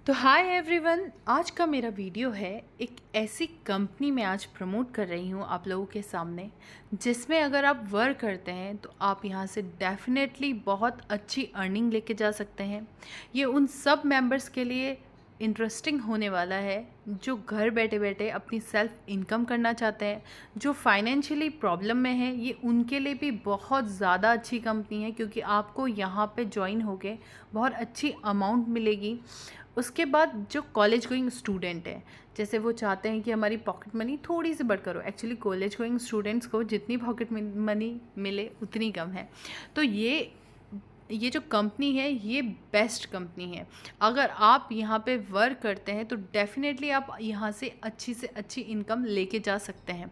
तो hi everyone, आज का मेरा वीडियो है एक ऐसी कंपनी में आज प्रमोट कर रही हूँ आप लोगों के सामने, जिसमें अगर आप वर्क करते हैं तो आप यहाँ से डेफिनेटली बहुत अच्छी अर्निंग लेके जा सकते हैं। ये उन सब मेंबर्स के लिए इंटरेस्टिंग होने वाला है जो घर बैठे बैठे अपनी सेल्फ इनकम करना चाहते हैं, जो फाइनेंशियली प्रॉब्लम में है। ये उनके लिए भी बहुत ज़्यादा अच्छी कंपनी है, क्योंकि आपको यहाँ पे ज्वाइन होके बहुत अच्छी अमाउंट मिलेगी। उसके बाद जो कॉलेज गोइंग स्टूडेंट है, जैसे वो चाहते हैं कि हमारी पॉकेट मनी थोड़ी सी बढ़ करो। एक्चुअली कॉलेज गोइंग स्टूडेंट्स को जितनी पॉकेट मनी मिले उतनी कम है। तो ये जो कंपनी है ये बेस्ट कंपनी है। अगर आप यहाँ पे वर्क करते हैं तो डेफिनेटली आप यहाँ से अच्छी इनकम लेके जा सकते हैं।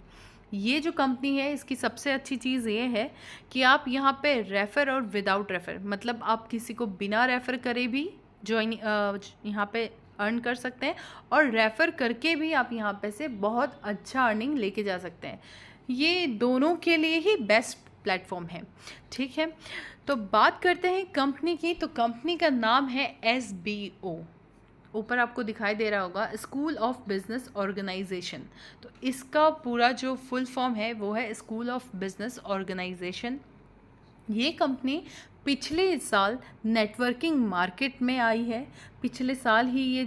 ये जो कंपनी है इसकी सबसे अच्छी चीज़ ये है कि आप यहाँ पे रेफ़र और विदाउट रेफ़र, मतलब आप किसी को बिना रेफ़र करे भी ज्वाइन यहाँ पे अर्न कर सकते हैं, और रेफ़र करके भी आप यहाँ पे से बहुत अच्छा अर्निंग लेके जा सकते हैं। ये दोनों के लिए ही बेस्ट प्लेटफॉर्म है। ठीक है, तो बात करते हैं कंपनी की। तो कंपनी का नाम है SBO। ऊपर आपको दिखाई दे रहा होगा, स्कूल ऑफ बिजनेस ऑर्गेनाइजेशन। तो इसका पूरा जो फुल फॉर्म है वो है स्कूल ऑफ बिजनेस ऑर्गेनाइजेशन। ये कंपनी पिछले साल नेटवर्किंग मार्केट में आई है। पिछले साल ही ये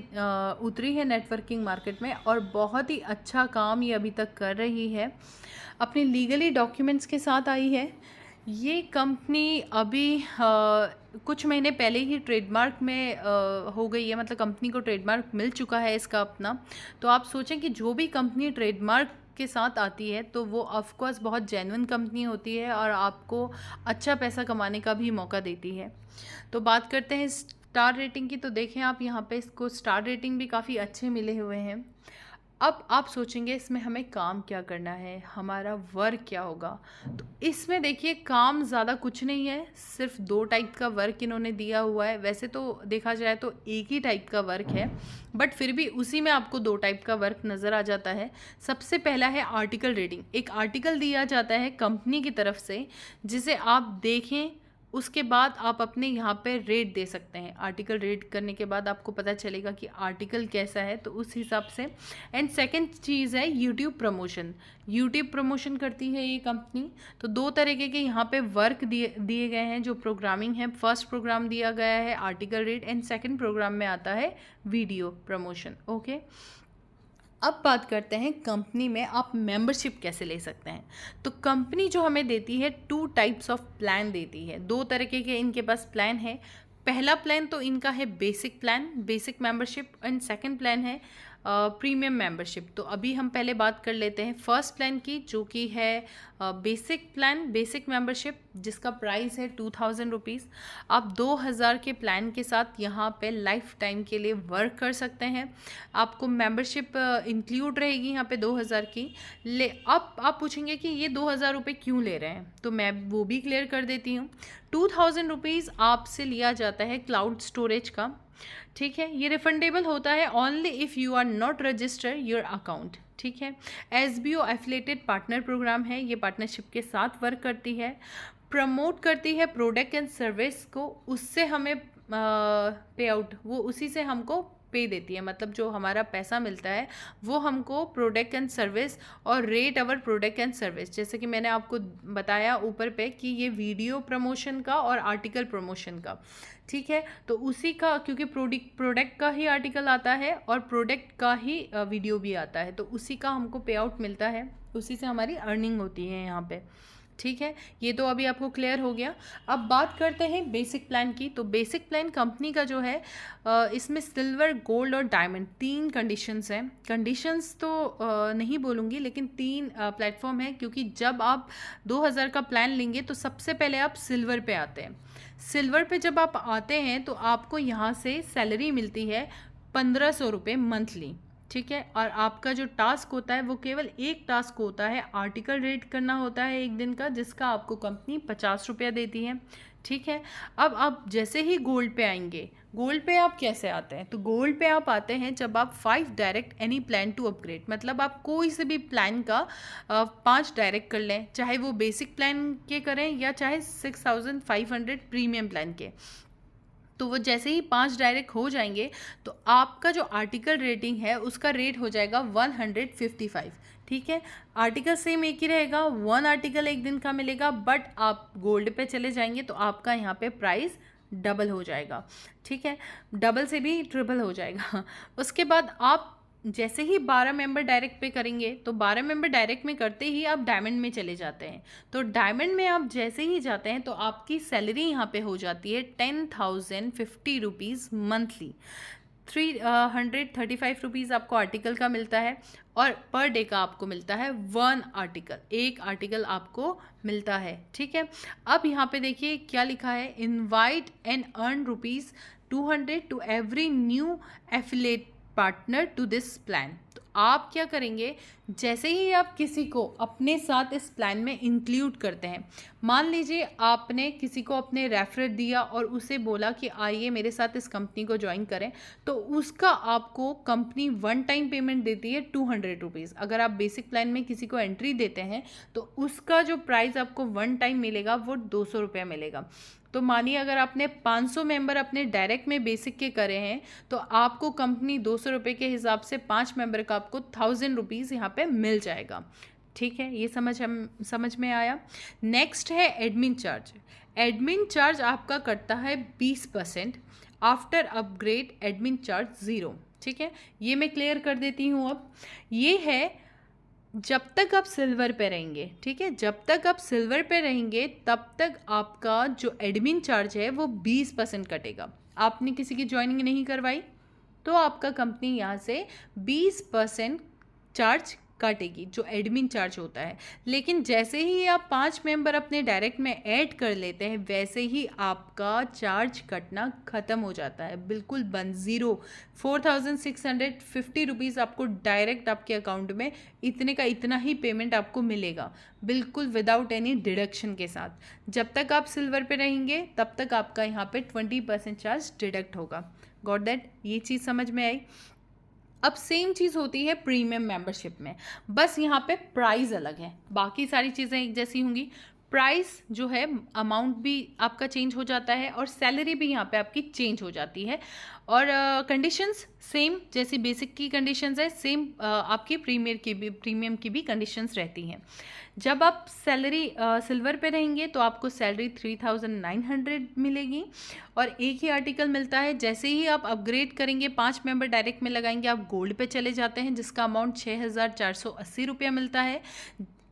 उतरी है नेटवर्किंग मार्केट में, और बहुत ही अच्छा काम ये अभी तक कर रही है। अपने लीगली डॉक्यूमेंट्स के साथ आई है। ये कंपनी अभी कुछ महीने पहले ही ट्रेडमार्क में हो गई है, मतलब कंपनी को ट्रेडमार्क मिल चुका है इसका अपना। तो आप सोचें कि जो भी कंपनी ट्रेडमार्क के साथ आती है तो वो ऑफ कोर्स बहुत जेन्युइन कंपनी होती है और आपको अच्छा पैसा कमाने का भी मौका देती है। तो बात करते हैं स्टार रेटिंग की। तो देखें आप यहाँ पे इसको स्टार रेटिंग भी काफ़ी अच्छे मिले हुए हैं। अब आप सोचेंगे इसमें हमें काम क्या करना है, हमारा वर्क क्या होगा। तो इसमें देखिए काम ज़्यादा कुछ नहीं है, सिर्फ 2 टाइप का वर्क इन्होंने दिया हुआ है। वैसे तो देखा जाए तो एक ही टाइप का वर्क है, बट फिर भी उसी में आपको 2 टाइप का वर्क नज़र आ जाता है। सबसे पहला है आर्टिकल रीडिंग। एक आर्टिकल दिया जाता है कंपनी की तरफ से, जिसे आप देखें, उसके बाद आप अपने यहाँ पे रेट दे सकते हैं। आर्टिकल रेट करने के बाद आपको पता चलेगा कि आर्टिकल कैसा है, तो उस हिसाब से। एंड सेकंड चीज़ है यूट्यूब प्रमोशन। यूट्यूब प्रमोशन करती है ये कंपनी। तो 2 तरीके के यहाँ पे वर्क दिए गए हैं। जो प्रोग्रामिंग है, फर्स्ट प्रोग्राम दिया गया है article rate, and second programme में आता है वीडियो प्रमोशन। ओके, अब बात करते हैं कंपनी में आप मेंबरशिप कैसे ले सकते हैं। तो कंपनी जो हमें देती है 2 टाइप्स ऑफ प्लान देती है। 2 तरीके के इनके पास प्लान है। पहला प्लान तो इनका है basic plan, basic membership, and second plan है प्रीमियम मेंबरशिप। तो अभी हम पहले बात कर लेते हैं फर्स्ट प्लान की, जो कि है बेसिक प्लान, बेसिक मेंबरशिप, जिसका प्राइस है 2000 रुपीज़। आप 2000 के प्लान के साथ यहाँ पे लाइफ टाइम के लिए वर्क कर सकते हैं। आपको मेंबरशिप इंक्लूड रहेगी यहाँ पे 2000 की। अब आप पूछेंगे कि ये 2000 रुपये क्यों ले रहे हैं, तो मैं वो भी क्लियर कर देती हूँ। 2000 रुपीज़ आपसे लिया जाता है क्लाउड स्टोरेज का। ठीक है, ये रिफंडेबल होता है only if you are not register your account. ठीक है, SBO एफिलेटेड पार्टनर प्रोग्राम है। ये पार्टनरशिप के साथ वर्क करती है, प्रमोट करती है प्रोडक्ट एंड सर्विस को। उससे हमें पे आउट, वो उसी से हमको पे देती है, मतलब जो हमारा पैसा मिलता है वो हमको प्रोडक्ट एंड सर्विस और rate our product and service. जैसे कि मैंने आपको बताया वीडियो पे कि ये वीडियो प्रमोशन का और आर्टिकल प्रमोशन का। ठीक है, तो उसी का, क्योंकि प्रोडक्ट का ही आर्टिकल आता है और प्रोडक्ट का ही वीडियो भी आता है, तो उसी का हमको पे आउट मिलता है, उसी से हमारी अर्निंग होती है यहाँ पे। ठीक है, ये तो अभी आपको क्लियर हो गया। अब बात करते हैं बेसिक प्लान की। तो बेसिक प्लान कंपनी का जो है, इसमें सिल्वर, गोल्ड और डायमंड 3 कंडीशंस हैं। कंडीशंस तो नहीं बोलूँगी, लेकिन 3 प्लेटफॉर्म है, क्योंकि जब आप 2000 का प्लान लेंगे तो सबसे पहले आप सिल्वर पे आते हैं। सिल्वर पे जब आप आते हैं तो आपको यहाँ से सैलरी मिलती है 1500 रुपये मंथली। ठीक है, और आपका जो टास्क होता है वो केवल एक टास्क होता है, आर्टिकल रेट करना होता है 1 दिन का, जिसका आपको कंपनी 50 रुपया देती है। ठीक है, अब आप जैसे ही गोल्ड पे आएंगे, गोल्ड पे आप कैसे आते हैं, तो गोल्ड पे आप आते हैं जब आप 5 direct any plan to upgrade, मतलब आप कोई से भी प्लान का 5 डायरेक्ट कर लें, चाहे वो बेसिक प्लान के करें या चाहे 6500 प्रीमियम प्लान के। तो वो जैसे ही 5 डायरेक्ट हो जाएंगे तो आपका जो आर्टिकल रेटिंग है उसका रेट हो जाएगा 155। ठीक है, आर्टिकल सेम एक ही रहेगा, 1 आर्टिकल एक दिन का मिलेगा, बट आप गोल्ड पे चले जाएंगे तो आपका यहाँ पे प्राइस डबल हो जाएगा। ठीक है, डबल से भी ट्रिपल हो जाएगा। उसके बाद आप जैसे ही 12 मेंबर डायरेक्ट पे करेंगे तो 12 मेंबर डायरेक्ट में करते ही आप डायमंड में चले जाते हैं। तो डायमंड में आप जैसे ही जाते हैं तो आपकी सैलरी यहाँ पे हो जाती है 10,050 रुपीज़ मंथली। 335 रुपीज़ आपको आर्टिकल का मिलता है और पर डे का आपको मिलता है 1 आर्टिकल, एक आर्टिकल आपको मिलता है। ठीक है, अब यहाँ पे देखिए क्या लिखा है, invite and earn ₹200 to every new affiliate partner to this plan. तो आप क्या करेंगे, जैसे ही आप किसी को अपने साथ इस प्लान में इंक्लूड करते हैं, मान लीजिए आपने किसी को अपने रेफर दिया और उसे बोला कि आइए मेरे साथ इस कंपनी को ज्वाइन करें, तो उसका आपको कंपनी 1 टाइम पेमेंट देती है 200 रुपीज़। अगर आप बेसिक प्लान में किसी को एंट्री देते हैं तो उसका जो प्राइस आपको 1 टाइम मिलेगा वो 200 रुपया मिलेगा। तो मानिए अगर आपने 500 मेंबर अपने डायरेक्ट में बेसिक के करे हैं तो आपको कंपनी 200 रुपये के हिसाब से 5 मेंबर का आपको 1000 रुपीज़ यहाँ पे मिल जाएगा। ठीक है, ये समझ में आया। नेक्स्ट है एडमिन चार्ज। एडमिन चार्ज आपका कटता है 20%। After upgrade admin charge 0। ठीक है, ये मैं क्लियर कर देती हूँ। अब ये है जब तक आप सिल्वर पे रहेंगे। ठीक है, जब तक आप सिल्वर पे रहेंगे तब तक आपका जो एडमिन चार्ज है वो 20% कटेगा। आपने किसी की ज्वाइनिंग नहीं करवाई तो आपका कंपनी यहाँ से 20% चार्ज काटेगी, जो एडमिन चार्ज होता है। लेकिन जैसे ही आप 5 मेंबर अपने डायरेक्ट में ऐड कर लेते हैं वैसे ही आपका चार्ज कटना ख़त्म हो जाता है, बिल्कुल बंद, ज़ीरो। 4,650 रुपीज़ आपको डायरेक्ट आपके अकाउंट में इतने का इतना ही पेमेंट आपको मिलेगा, बिल्कुल विदाउट एनी डिडक्शन के साथ। जब तक आप सिल्वर पे रहेंगे तब तक आपका यहाँ पे 20% चार्ज डिडक्ट होगा। गॉट दैट, ये चीज़ समझ में आई। अब सेम चीज़ होती है प्रीमियम मेंबरशिप में, बस यहाँ पे प्राइस अलग है, बाकी सारी चीज़ें एक जैसी होंगी। प्राइस जो है, अमाउंट भी आपका चेंज हो जाता है और सैलरी भी यहाँ पे आपकी चेंज हो जाती है। और कंडीशंस सेम, जैसी बेसिक की कंडीशंस है सेम आपकी प्रीमियम की भी कंडीशंस रहती हैं। जब आप सैलरी सिल्वर पे रहेंगे तो आपको सैलरी 3,900 मिलेगी और एक ही आर्टिकल मिलता है। जैसे ही आप अपग्रेड करेंगे, 5 मेंबर डायरेक्ट में लगाएंगे, आप गोल्ड पे चले जाते हैं जिसका अमाउंट 6,480 रुपया मिलता है।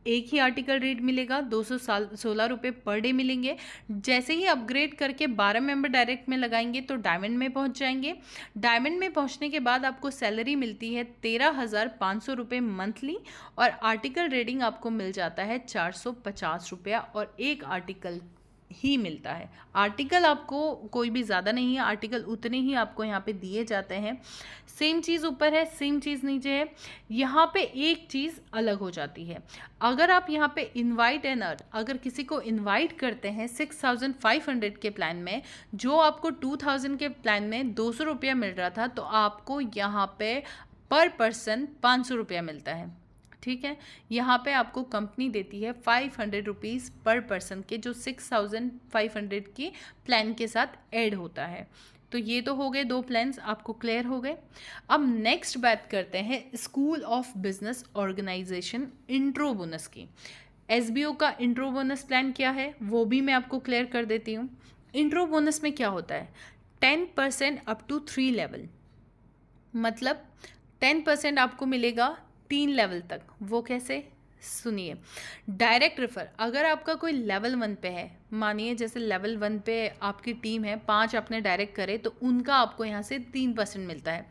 एक ही आर्टिकल रेट मिलेगा, 216 रुपये पर डे मिलेंगे। जैसे ही अपग्रेड करके 12 मेंबर डायरेक्ट में लगाएंगे तो डायमंड में पहुंच जाएंगे। डायमंड में पहुंचने के बाद आपको सैलरी मिलती है 13,500 रुपये मंथली और आर्टिकल रेटिंग आपको मिल जाता है 450 रुपया और एक आर्टिकल ही मिलता है। आर्टिकल आपको कोई भी ज़्यादा नहीं है, आर्टिकल उतने ही आपको यहाँ पे दिए जाते हैं। सेम चीज़ ऊपर है, सेम चीज़ नीचे है। यहाँ पे एक चीज़ अलग हो जाती है, अगर आप यहाँ पे इनवाइट एंड अर्न, अगर किसी को इनवाइट करते हैं 6,500 के प्लान में, जो आपको 2,000 के प्लान में 200 रुपया मिल रहा था, तो आपको यहाँ पे पर पर्सन 500 रुपया मिलता है। ठीक है, यहाँ पे आपको कंपनी देती है 500 रुपीज़ पर पर्सन के, जो 6,500 की प्लान के साथ ऐड होता है। तो ये तो हो गए 2 प्लान्स, आपको क्लियर हो गए। अब नेक्स्ट बात करते हैं school of business organisation intro bonus की। एसबीओ का इंट्रो बोनस प्लान क्या है वो भी मैं आपको क्लियर कर देती हूँ। इंट्रो बोनस में क्या होता है, 10% अप टू 3 लेवल, मतलब 10% आपको मिलेगा 3 लेवल तक। वो कैसे, सुनिए। डायरेक्ट रेफर, अगर आपका कोई लेवल 1 पे है, मानिए जैसे लेवल 1 पे आपकी टीम है, 5 आपने डायरेक्ट करे तो उनका आपको यहाँ से 3% मिलता है।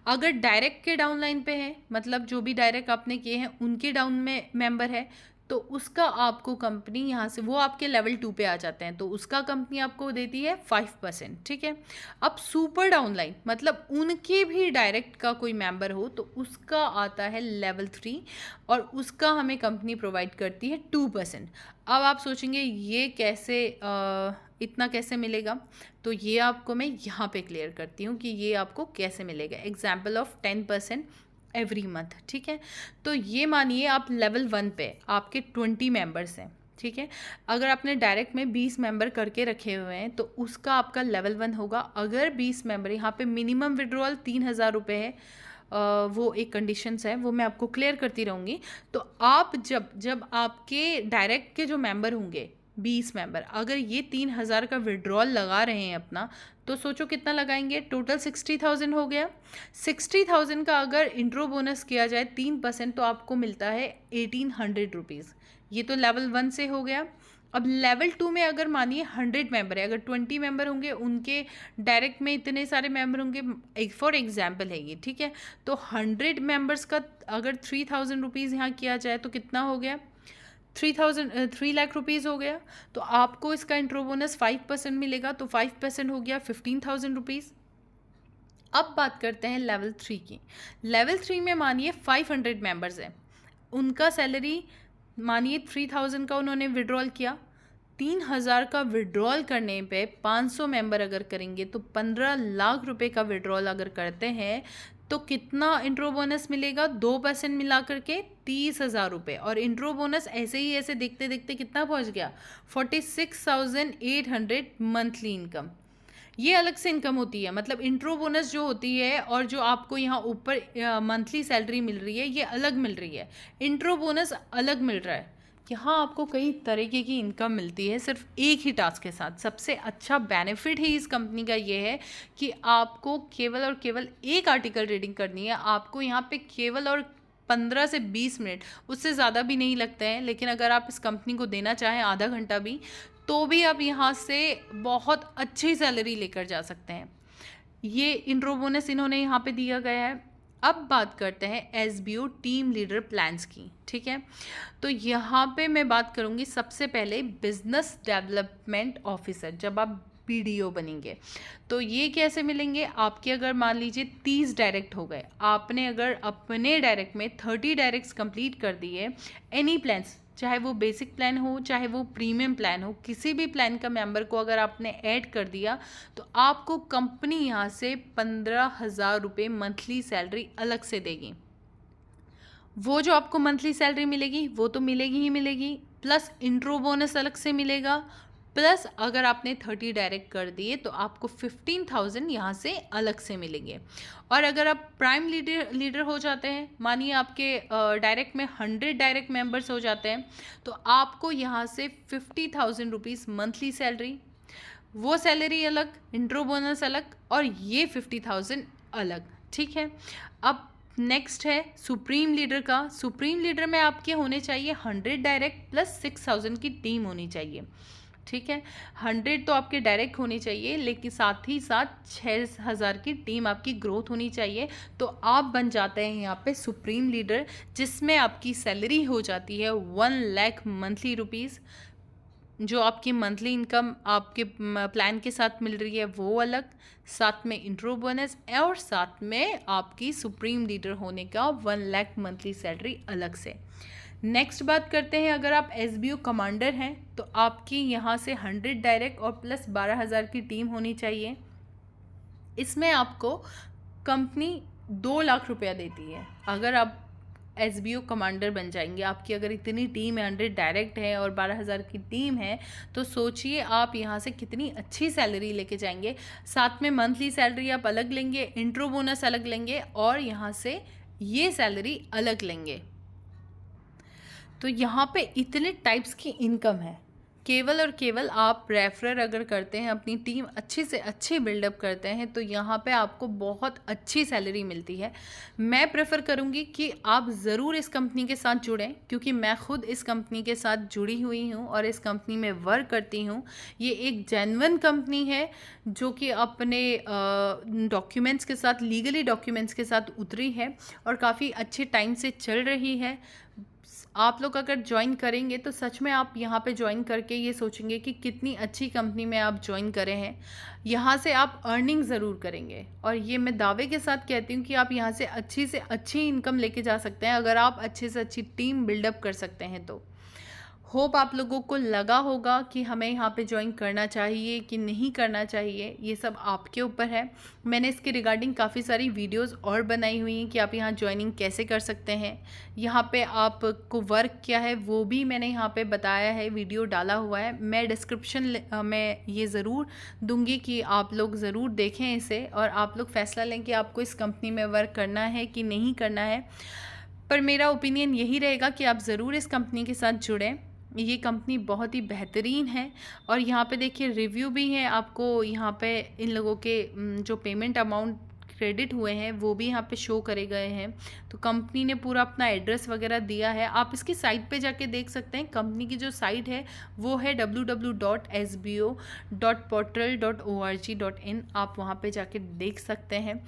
अगर डायरेक्ट के डाउन लाइन पे है, मतलब जो भी डायरेक्ट आपने किए हैं उनके डाउन में मेंबर है, तो उसका आपको कंपनी यहाँ से, वो आपके लेवल 2 पे आ जाते हैं तो उसका कंपनी आपको देती है 5%। ठीक है, अब सुपर डाउनलाइन, मतलब उनके भी डायरेक्ट का कोई मेंबर हो तो उसका आता है लेवल 3 और उसका हमें कंपनी प्रोवाइड करती है 2%। अब आप सोचेंगे ये कैसे, इतना कैसे मिलेगा, तो ये आपको मैं यहाँ पे क्लियर करती हूँ कि ये आपको कैसे मिलेगा। Example of 10% every month. ठीक है, तो ये मानिए आप लेवल 1 पे, आपके 20 मेंबर्स हैं। ठीक है। अगर आपने डायरेक्ट में 20 मेंबर करके रखे हुए हैं तो उसका आपका लेवल 1 होगा। अगर 20 मेंबर, यहाँ पे मिनिमम विड्रॉल 3,000 रुपये है, वो एक कंडीशंस है, वो मैं आपको क्लियर करती रहूँगी। तो आप जब जब आपके डायरेक्ट के जो मेंबर होंगे 20 मेंबर, अगर ये 3,000 का विड्रॉल लगा रहे हैं अपना, तो सोचो कितना लगाएंगे, टोटल 60,000 हो गया। 60,000 का अगर इंट्रो बोनस किया जाए 3% तो आपको मिलता है 1,800 रुपीज़। ये तो लेवल 1 से हो गया। अब लेवल 2 में अगर मानिए 100 मेंबर है, अगर 20 मेंबर होंगे, उनके डायरेक्ट में इतने सारे मेंबर होंगे, एक फॉर एग्जांपल है ये, ठीक है। तो 100 मेंबर्स का अगर 3,000 रुपीज़ यहाँ किया जाए तो कितना हो गया, 3 लाख रुपीज़ हो गया। तो आपको इसका इंट्रो बोनस 5% मिलेगा, तो 5% हो गया 15,000 रुपीज़। अब बात करते हैं लेवल 3 की। लेवल 3 में मानिए 500 मेंबर्स हैं, उनका सैलरी मानिए 3,000 का उन्होंने विड्रॉल किया। 3,000 का विड्रॉल करने पे 500 मेंबर अगर करेंगे तो 15 लाख रुपए का विड्रॉल अगर करते हैं तो कितना इंट्रो बोनस मिलेगा, 2% मिला करके 30,000 रुपये। और इंट्रो बोनस ऐसे ही ऐसे देखते देखते कितना पहुंच गया, 46,800 मंथली इनकम। ये अलग से इनकम होती है, मतलब इंट्रो बोनस जो होती है और जो आपको यहाँ ऊपर मंथली सैलरी मिल रही है ये अलग मिल रही है, इंट्रो बोनस अलग मिल रहा है। यहाँ आपको कई तरीके की इनकम मिलती है सिर्फ एक ही टास्क के साथ। सबसे अच्छा बेनिफिट ही इस कंपनी का ये है कि आपको केवल और केवल एक आर्टिकल रीडिंग करनी है। आपको यहाँ पे केवल और 15 से 20 मिनट, उससे ज़्यादा भी नहीं लगते हैं, लेकिन अगर आप इस कंपनी को देना चाहें आधा घंटा भी, तो भी आप यहाँ से बहुत अच्छी सैलरी लेकर जा सकते हैं। ये इंट्रो बोनस इन्होंने यहाँ पे दिया गया है। अब बात करते हैं एसबीओ टीम लीडर प्लान्स की, ठीक है। तो यहाँ पे मैं बात करूँगी सबसे पहले बिजनेस डेवलपमेंट ऑफिसर। जब आप बीडीओ बनेंगे तो ये कैसे मिलेंगे, आपके अगर मान लीजिए 30 डायरेक्ट हो गए, आपने अगर अपने डायरेक्ट में 30 डायरेक्ट्स कंप्लीट कर दिए, एनी प्लान्स, चाहे वो बेसिक प्लान हो चाहे वो प्रीमियम प्लान हो, किसी भी प्लान का मेंबर को अगर आपने ऐड कर दिया तो आपको कंपनी यहाँ से 15,000 रुपये मंथली सैलरी अलग से देगी। वो जो आपको मंथली सैलरी मिलेगी वो तो मिलेगी ही मिलेगी, प्लस इंट्रो बोनस अलग से मिलेगा, प्लस अगर आपने 30 डायरेक्ट कर दिए तो आपको 15,000 यहाँ से अलग से मिलेंगे। और अगर आप प्राइम लीडर हो जाते हैं, मानिए आपके डायरेक्ट में 100 डायरेक्ट मेंबर्स हो जाते हैं, तो आपको यहाँ से 50,000 रुपीज़ मंथली सैलरी, वो सैलरी अलग, इंट्रो बोनस अलग, और ये 50,000 अलग, ठीक है। अब नेक्स्ट है सुप्रीम लीडर का। सुप्रीम लीडर में आपके होने चाहिए 100 डायरेक्ट प्लस 6,000 की टीम होनी चाहिए, ठीक है। 100 तो आपके डायरेक्ट होनी चाहिए, लेकिन साथ ही साथ 6,000 की टीम आपकी ग्रोथ होनी चाहिए, तो आप बन जाते हैं यहाँ पे सुप्रीम लीडर, जिसमें आपकी सैलरी हो जाती है 1 लाख मंथली रुपीज़। जो आपकी मंथली इनकम आपके प्लान के साथ मिल रही है वो अलग, साथ में इंट्रो बोनस और साथ में आपकी सुप्रीम लीडर होने का 1 लाख मंथली सैलरी अलग से। नेक्स्ट बात करते हैं, अगर आप एसबीओ कमांडर हैं तो आपकी यहाँ से 100 डायरेक्ट और प्लस 12,000 की टीम होनी चाहिए। इसमें आपको कंपनी 2 लाख रुपया देती है अगर आप एसबीओ कमांडर बन जाएंगे। आपकी अगर इतनी टीम है, 100 डायरेक्ट है और 12,000 की टीम है, तो सोचिए आप यहाँ से कितनी अच्छी सैलरी लेके जाएंगे। साथ में मंथली सैलरी आप अलग लेंगे, इंट्रो बोनस अलग लेंगे और यहाँ से ये सैलरी अलग लेंगे। तो यहाँ पे इतने टाइप्स की इनकम है। केवल और केवल आप रेफरर अगर करते हैं, अपनी टीम अच्छी से अच्छी बिल्डअप करते हैं, तो यहाँ पे आपको बहुत अच्छी सैलरी मिलती है। मैं प्रेफर करूँगी कि आप ज़रूर इस कंपनी के साथ जुड़ें, क्योंकि मैं खुद इस कंपनी के साथ जुड़ी हुई हूँ और इस कंपनी में वर्क करती हूँ। ये एक जेन्युइन कंपनी है जो कि अपने डॉक्यूमेंट्स के साथ, लीगली डॉक्यूमेंट्स के साथ उतरी है और काफ़ी अच्छे टाइम से चल रही है। आप लोग अगर ज्वाइन करेंगे तो सच में आप यहाँ पे ज्वाइन करके ये सोचेंगे कि कितनी अच्छी कंपनी में आप ज्वाइन करे हैं। यहाँ से आप अर्निंग ज़रूर करेंगे और ये मैं दावे के साथ कहती हूँ कि आप यहाँ से अच्छी इनकम लेके जा सकते हैं अगर आप अच्छे से अच्छी टीम बिल्डअप कर सकते हैं तो। होप आप लोगों को लगा होगा कि हमें यहाँ पे ज्वाइन करना चाहिए कि नहीं करना चाहिए, ये सब आपके ऊपर है। मैंने इसके रिगार्डिंग काफ़ी सारी वीडियोस और बनाई हुई हैं कि आप यहाँ ज्वाइनिंग कैसे कर सकते हैं। यहाँ पे आपको वर्क क्या है वो भी मैंने यहाँ पे बताया है, वीडियो डाला हुआ है। मैं डिस्क्रिप्शन में ये ज़रूर दूंगी कि आप लोग ज़रूर देखें इसे और आप लोग फ़ैसला लें कि आपको इस कंपनी में वर्क करना है कि नहीं करना है। पर मेरा ओपिनियन यही रहेगा कि आप ज़रूर इस कंपनी के साथ जुड़ें। ये कंपनी बहुत ही बेहतरीन है और यहाँ पे देखिए रिव्यू भी हैं, आपको यहाँ पे इन लोगों के जो पेमेंट अमाउंट क्रेडिट हुए हैं वो भी यहाँ पे शो करे गए हैं। तो कंपनी ने पूरा अपना एड्रेस वगैरह दिया है, आप इसकी साइट पे जाके देख सकते हैं। कंपनी की जो साइट है वो है www.sbo.portal.org.in, आप वहाँ पे जाके देख सकते हैं।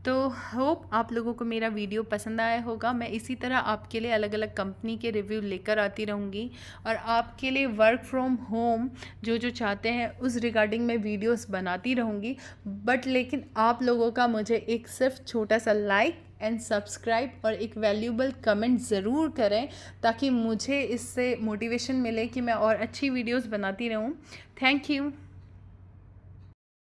तो होप आप लोगों को मेरा वीडियो पसंद आया होगा। मैं इसी तरह आपके लिए अलग अलग कंपनी के रिव्यू लेकर आती रहूँगी और आपके लिए वर्क फ्रॉम होम जो जो चाहते हैं उस रिगार्डिंग मैं वीडियोस बनाती रहूँगी। बट लेकिन आप लोगों का मुझे एक सिर्फ छोटा सा लाइक एंड सब्सक्राइब और एक वैल्यूबल कमेंट ज़रूर करें ताकि मुझे इससे मोटिवेशन मिले कि मैं और अच्छी वीडियोस बनाती रहूँ। Thank you.